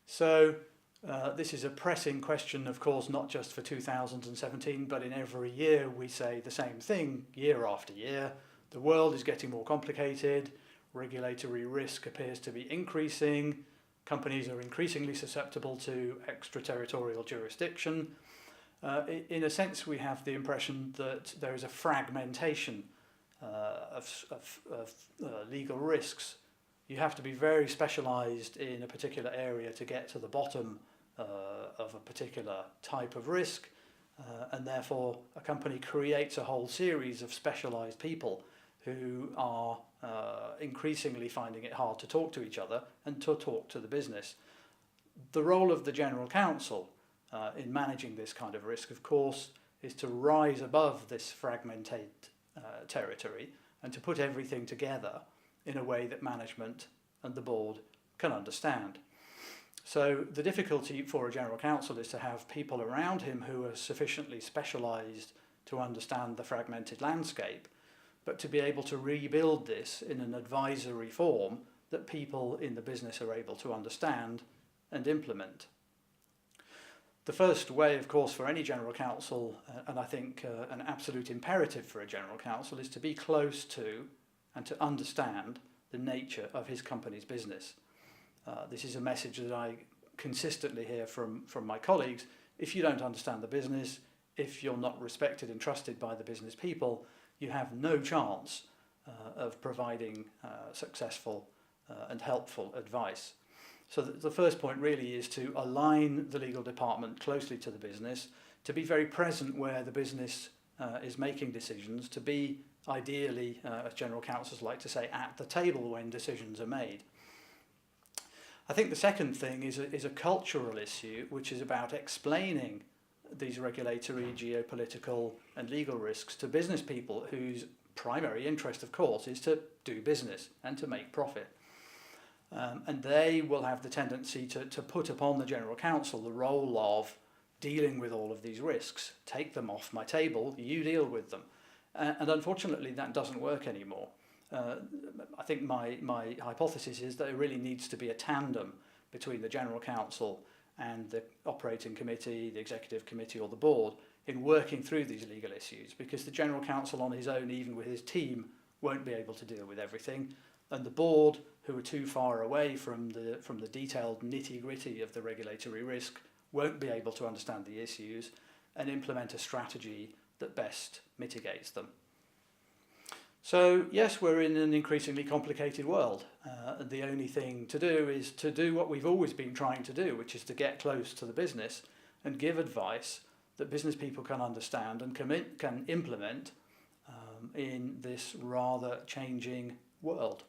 So this is a pressing question, of course, not just for 2017, but in every year we say the same thing year after year. The world is getting more complicated, regulatory risk appears to be increasing, companies are increasingly susceptible to extraterritorial jurisdiction. In a sense, we have the impression that there is a fragmentation of legal risks. You have to be very specialized in a particular area to get to the bottom of a particular type of risk, and therefore a company creates a whole series of specialized people who are increasingly finding it hard to talk to each other and to talk to the business. The role of the General Counsel in managing this kind of risk, of course, is to rise above this fragmented territory and to put everything together in a way that management and the board can understand. So the difficulty for a General Counsel is to have people around him who are sufficiently specialised to understand the fragmented landscape, but to be able to rebuild this in an advisory form that people in the business are able to understand and implement. The first way, of course, for any General Counsel, and I think an absolute imperative for a General Counsel, is to be close to and to understand the nature of his company's business. This is a message that I consistently hear from my colleagues. If you don't understand the business, if you're not respected and trusted by the business people, you have no chance of providing successful and helpful advice. So the first point really is to align the legal department closely to the business, to be very present where the business is making decisions, to be ideally, as General Counsels like to say, at the table when decisions are made. I think the second thing is a cultural issue, which is about explaining these regulatory, geopolitical and legal risks to business people whose primary interest, of course, is to do business and to make profit. And they will have the tendency to put upon the General Counsel the role of dealing with all of these risks. Take them off my table, you deal with them. And unfortunately, that doesn't work anymore. I think my hypothesis is that there really needs to be a tandem between the General Counsel and the operating committee, the executive committee or the board in working through these legal issues, because the General Counsel on his own, even with his team, won't be able to deal with everything, and the board, who are too far away from the detailed nitty-gritty of the regulatory risk, won't be able to understand the issues and implement a strategy that best mitigates them. So yes, we're in an increasingly complicated world. The only thing to do is to do what we've always been trying to do, which is to get close to the business and give advice that business people can understand and can implement in this rather changing world.